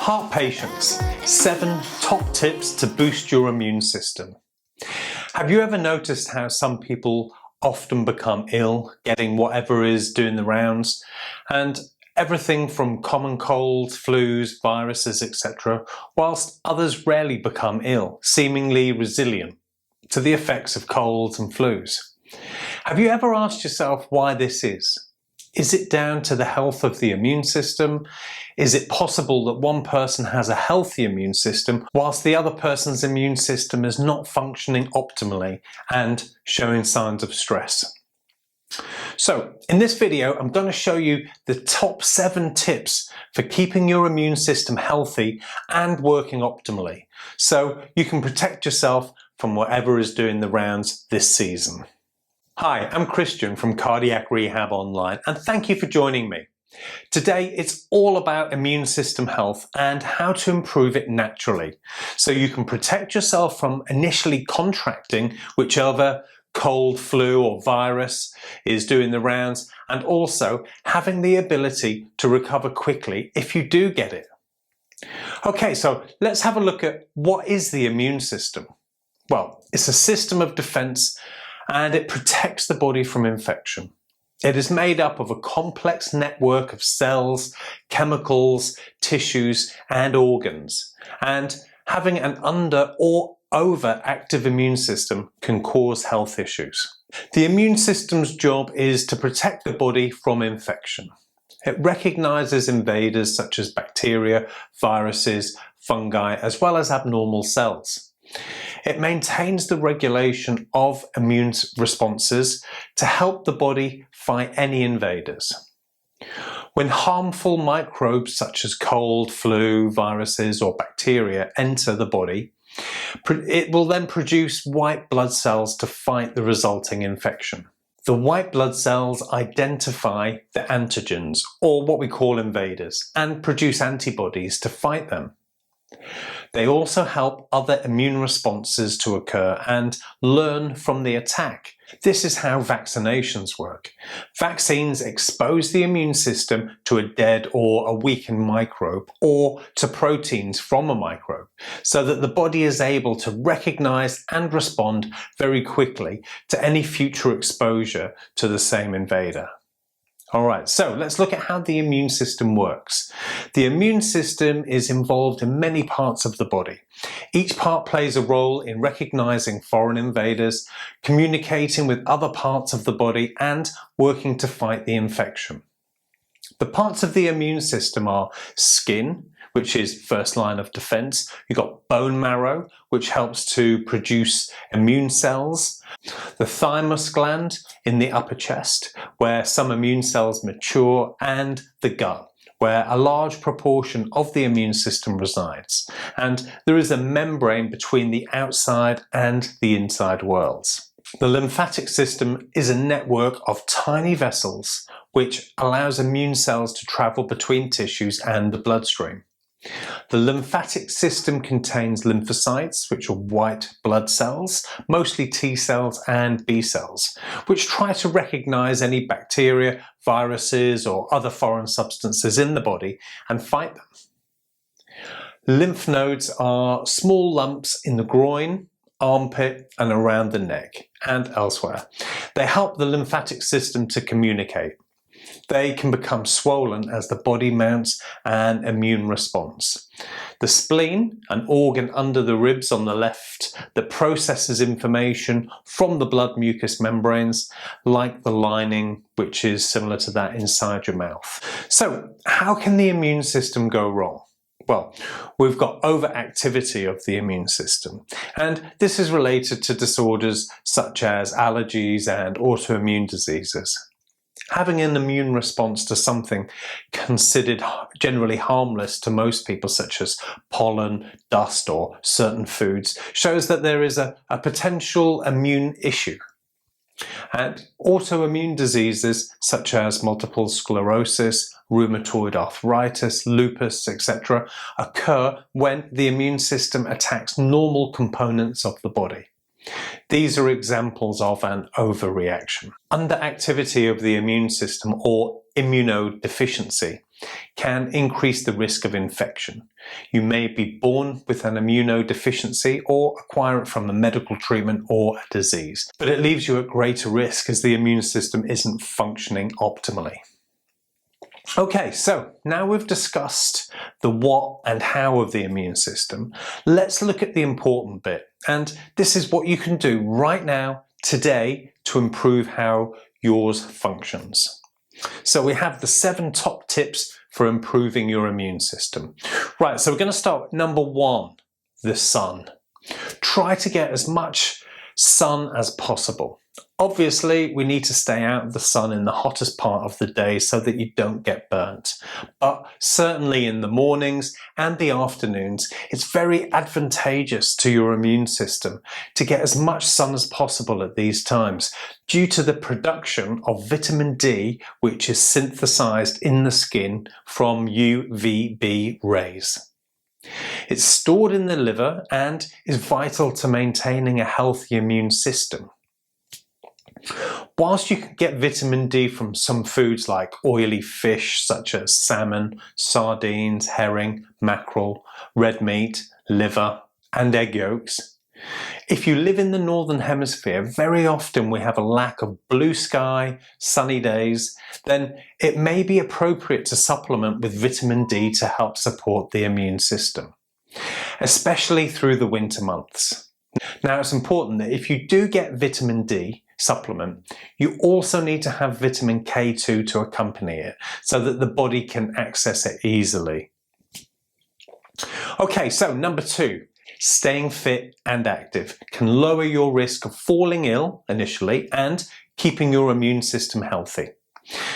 Heart patients, 7 top tips to boost your immune system. Have you ever noticed how some people often become ill, getting whatever is doing the rounds, and everything from common colds, flus, viruses, etc., whilst others rarely become ill, seemingly resilient to the effects of colds and flus? Have you ever asked yourself why this is? Is it down to the health of the immune system? Is it possible that one person has a healthy immune system whilst the other person's immune system is not functioning optimally and showing signs of stress? So in this video, I'm going to show you the top 7 tips for keeping your immune system healthy and working optimally, so you can protect yourself from whatever is doing the rounds this season. Hi, I'm Christian from Cardiac Rehab Online, and thank you for joining me. Today it's all about immune system health and how to improve it naturally, so you can protect yourself from initially contracting whichever cold, flu or virus is doing the rounds, and also having the ability to recover quickly if you do get it. Okay, so let's have a look at what is the immune system. Well, it's a system of defense and it protects the body from infection. It is made up of a complex network of cells, chemicals, tissues, and organs. And having an under or overactive immune system can cause health issues. The immune system's job is to protect the body from infection. It recognizes invaders such as bacteria, viruses, fungi, as well as abnormal cells. It maintains the regulation of immune responses to help the body fight any invaders. When harmful microbes such as cold, flu, viruses or bacteria enter the body, it will then produce white blood cells to fight the resulting infection. The white blood cells identify the antigens, or what we call invaders, and produce antibodies to fight them. They also help other immune responses to occur and learn from the attack. This is how vaccinations work. Vaccines expose the immune system to a dead or a weakened microbe or to proteins from a microbe, so that the body is able to recognize and respond very quickly to any future exposure to the same invader. Alright, so let's look at how the immune system works. The immune system is involved in many parts of the body. Each part plays a role in recognizing foreign invaders, communicating with other parts of the body, and working to fight the infection. The parts of the immune system are skin, which is first line of defense. You've got bone marrow, which helps to produce immune cells. The thymus gland in the upper chest, where some immune cells mature, and the gut, where a large proportion of the immune system resides. And there is a membrane between the outside and the inside worlds. The lymphatic system is a network of tiny vessels which allows immune cells to travel between tissues and the bloodstream. The lymphatic system contains lymphocytes, which are white blood cells, mostly T cells and B cells, which try to recognize any bacteria, viruses, or other foreign substances in the body and fight them. Lymph nodes are small lumps in the groin, armpit, and around the neck, and elsewhere. They help the lymphatic system to communicate. They can become swollen as the body mounts an immune response. The spleen, an organ under the ribs on the left that processes information from the blood mucous membranes, like the lining, which is similar to that inside your mouth. So, how can the immune system go wrong? Well, we've got overactivity of the immune system, and this is related to disorders such as allergies and autoimmune diseases. Having an immune response to something considered generally harmless to most people, such as pollen, dust, or certain foods, shows that there is a potential immune issue. And autoimmune diseases such as multiple sclerosis, rheumatoid arthritis, lupus, etc., occur when the immune system attacks normal components of the body. These are examples of an overreaction. Underactivity of the immune system, or immunodeficiency, can increase the risk of infection. You may be born with an immunodeficiency or acquire it from a medical treatment or a disease, but it leaves you at greater risk as the immune system isn't functioning optimally. Okay, so now we've discussed the what and how of the immune system, let's look at the important bit. And this is what you can do right now, today, to improve how yours functions. So we have the 7 top tips for improving your immune system. Right, so we're going to start with number 1, the sun. Try to get as much sun as possible. Obviously, we need to stay out of the sun in the hottest part of the day so that you don't get burnt. But certainly in the mornings and the afternoons, it's very advantageous to your immune system to get as much sun as possible at these times due to the production of vitamin D, which is synthesized in the skin from UVB rays. It's stored in the liver and is vital to maintaining a healthy immune system. Whilst you can get vitamin D from some foods like oily fish such as salmon, sardines, herring, mackerel, red meat, liver and egg yolks, if you live in the northern hemisphere, very often we have a lack of blue sky, sunny days, then it may be appropriate to supplement with vitamin D to help support the immune system, especially through the winter months. Now it's important that if you do get vitamin D supplement, you also need to have vitamin K2 to accompany it so that the body can access it easily. Okay, so number 2, staying fit and active can lower your risk of falling ill initially and keeping your immune system healthy.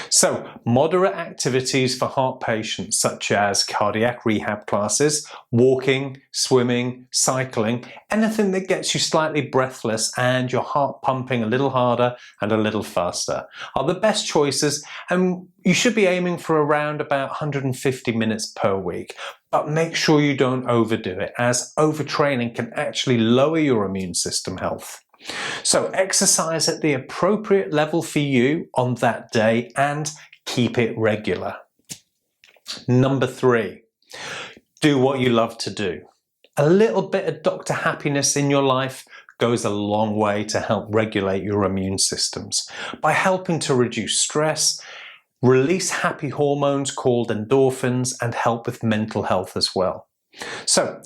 So, moderate activities for heart patients such as cardiac rehab classes, walking, swimming, cycling, anything that gets you slightly breathless and your heart pumping a little harder and a little faster are the best choices, and you should be aiming for around about 150 minutes per week. But make sure you don't overdo it, as overtraining can actually lower your immune system health. So exercise at the appropriate level for you on that day and keep it regular. Number 3, do what you love to do. A little bit of Dr. Happiness in your life goes a long way to help regulate your immune systems by helping to reduce stress, release happy hormones called endorphins, and help with mental health as well. So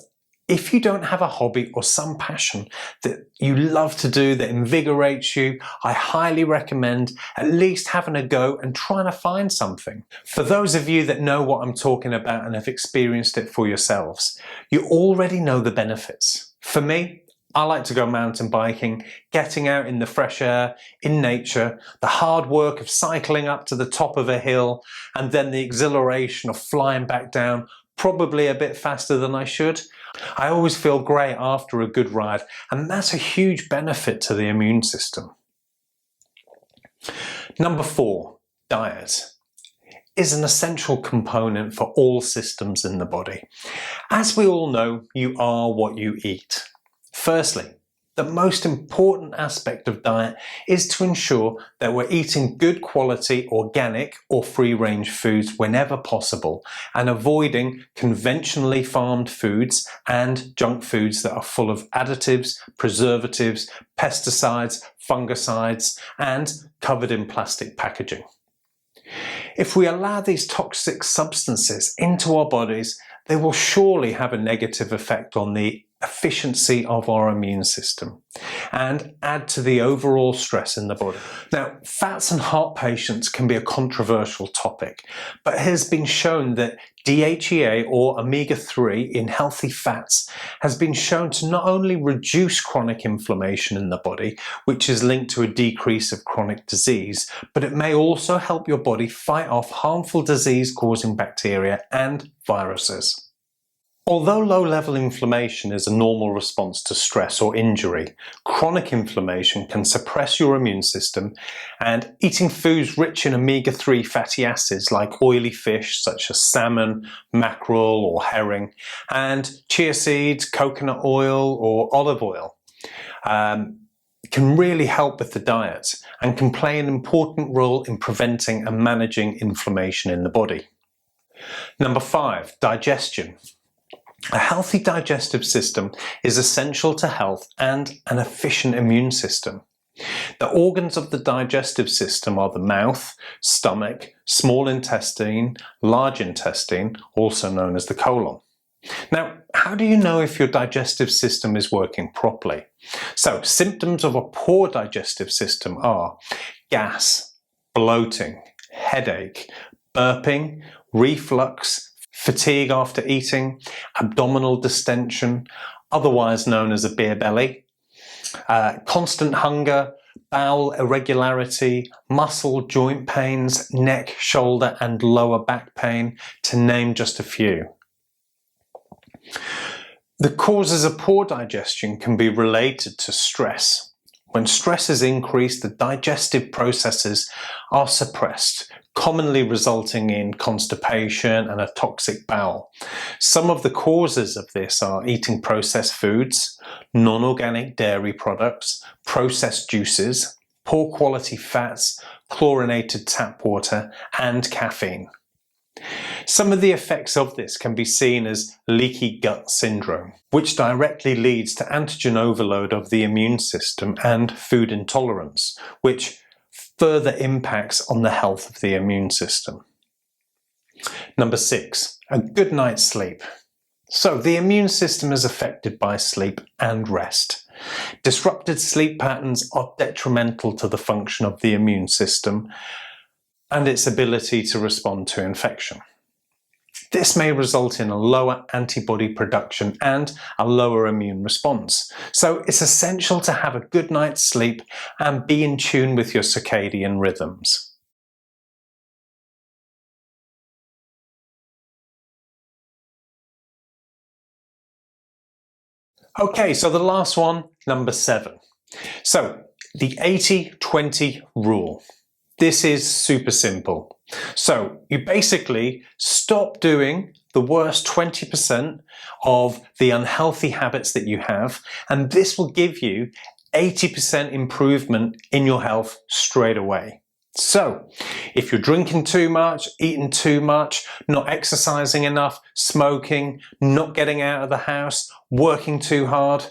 if you don't have a hobby or some passion that you love to do that invigorates you, I highly recommend at least having a go and trying to find something. For those of you that know what I'm talking about and have experienced it for yourselves, you already know the benefits. For me, I like to go mountain biking, getting out in the fresh air, in nature, the hard work of cycling up to the top of a hill, and then the exhilaration of flying back down, probably a bit faster than I should. I always feel great after a good ride, and that's a huge benefit to the immune system. Number 4, diet is an essential component for all systems in the body. As we all know, you are what you eat. Firstly, the most important aspect of diet is to ensure that we're eating good quality organic or free-range foods whenever possible and avoiding conventionally farmed foods and junk foods that are full of additives, preservatives, pesticides, fungicides, and covered in plastic packaging. If we allow these toxic substances into our bodies, they will surely have a negative effect on the efficiency of our immune system and add to the overall stress in the body. Now, fats in heart patients can be a controversial topic, but it has been shown that DHEA or omega-3 in healthy fats has been shown to not only reduce chronic inflammation in the body, which is linked to a decrease of chronic disease, but it may also help your body fight off harmful disease-causing bacteria and viruses. Although low-level inflammation is a normal response to stress or injury, chronic inflammation can suppress your immune system, and eating foods rich in omega-3 fatty acids like oily fish such as salmon, mackerel or herring, and chia seeds, coconut oil or olive oil can really help with the diet and can play an important role in preventing and managing inflammation in the body. Number 5, digestion. A healthy digestive system is essential to health and an efficient immune system. The organs of the digestive system are the mouth, stomach, small intestine, large intestine, also known as the colon. Now, how do you know if your digestive system is working properly? So, symptoms of a poor digestive system are gas, bloating, headache, burping, reflux, fatigue after eating, abdominal distension, otherwise known as a beer belly, constant hunger, bowel irregularity, muscle joint pains, neck, shoulder and lower back pain, to name just a few. The causes of poor digestion can be related to stress. When stress is increased, the digestive processes are suppressed, commonly resulting in constipation and a toxic bowel. Some of the causes of this are eating processed foods, non-organic dairy products, processed juices, poor quality fats, chlorinated tap water, and caffeine. Some of the effects of this can be seen as leaky gut syndrome, which directly leads to antigen overload of the immune system and food intolerance, which further impacts on the health of the immune system. Number 6, a good night's sleep. So the immune system is affected by sleep and rest. Disrupted sleep patterns are detrimental to the function of the immune system and its ability to respond to infection. This may result in a lower antibody production and a lower immune response. So it's essential to have a good night's sleep and be in tune with your circadian rhythms. Okay, so the last one, number 7. So the 80-20 rule. This is super simple. So you basically stop doing the worst 20% of the unhealthy habits that you have, and this will give you 80% improvement in your health straight away. So if you're drinking too much, eating too much, not exercising enough, smoking, not getting out of the house, working too hard,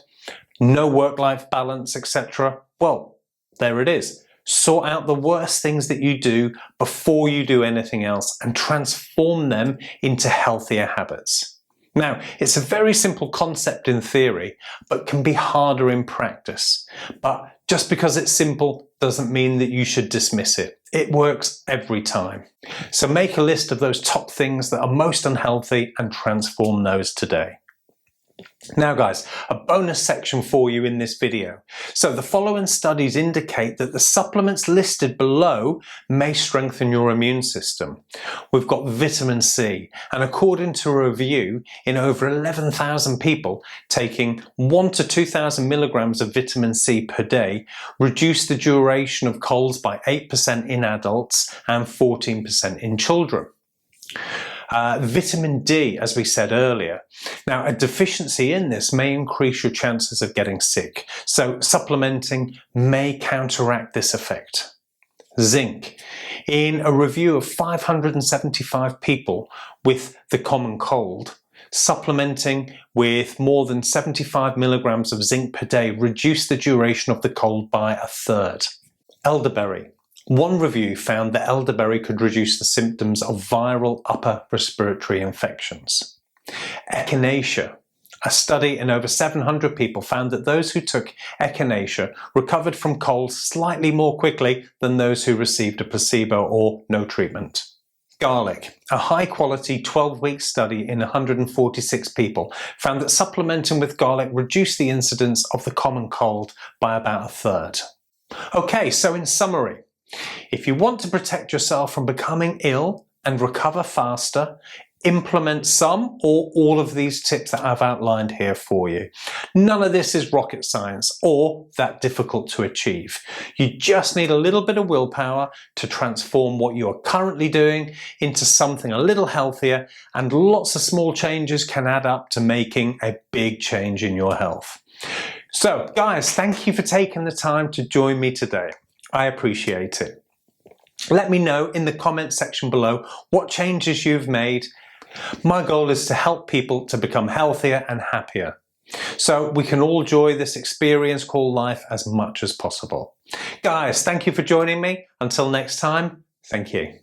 no work-life balance, etc., well, there it is. Sort out the worst things that you do before you do anything else and transform them into healthier habits. Now, it's a very simple concept in theory, but can be harder in practice. But just because it's simple doesn't mean that you should dismiss it. It works every time. So make a list of those top things that are most unhealthy and transform those today. Now guys, a bonus section for you in this video. So the following studies indicate that the supplements listed below may strengthen your immune system. We've got vitamin C, and according to a review in over 11,000 people, taking 1 to 2,000 milligrams of vitamin C per day reduced the duration of colds by 8% in adults and 14% in children. Vitamin D, as we said earlier. Now, a deficiency in this may increase your chances of getting sick, so supplementing may counteract this effect. Zinc. In a review of 575 people with the common cold, supplementing with more than 75 milligrams of zinc per day reduced the duration of the cold by a third. Elderberry. One review found that elderberry could reduce the symptoms of viral upper respiratory infections. Echinacea. A study in over 700 people found that those who took echinacea recovered from colds slightly more quickly than those who received a placebo or no treatment. Garlic. A high-quality 12-week study in 146 people found that supplementing with garlic reduced the incidence of the common cold by about a third. Okay, so in summary, if you want to protect yourself from becoming ill and recover faster, implement some or all of these tips that I've outlined here for you. None of this is rocket science or that difficult to achieve. You just need a little bit of willpower to transform what you are currently doing into something a little healthier, and lots of small changes can add up to making a big change in your health. So guys, thank you for taking the time to join me today. I appreciate it. Let me know in the comment section below what changes you've made. My goal is to help people to become healthier and happier, so we can all enjoy this experience called life as much as possible. Guys, thank you for joining me. Until next time, thank you.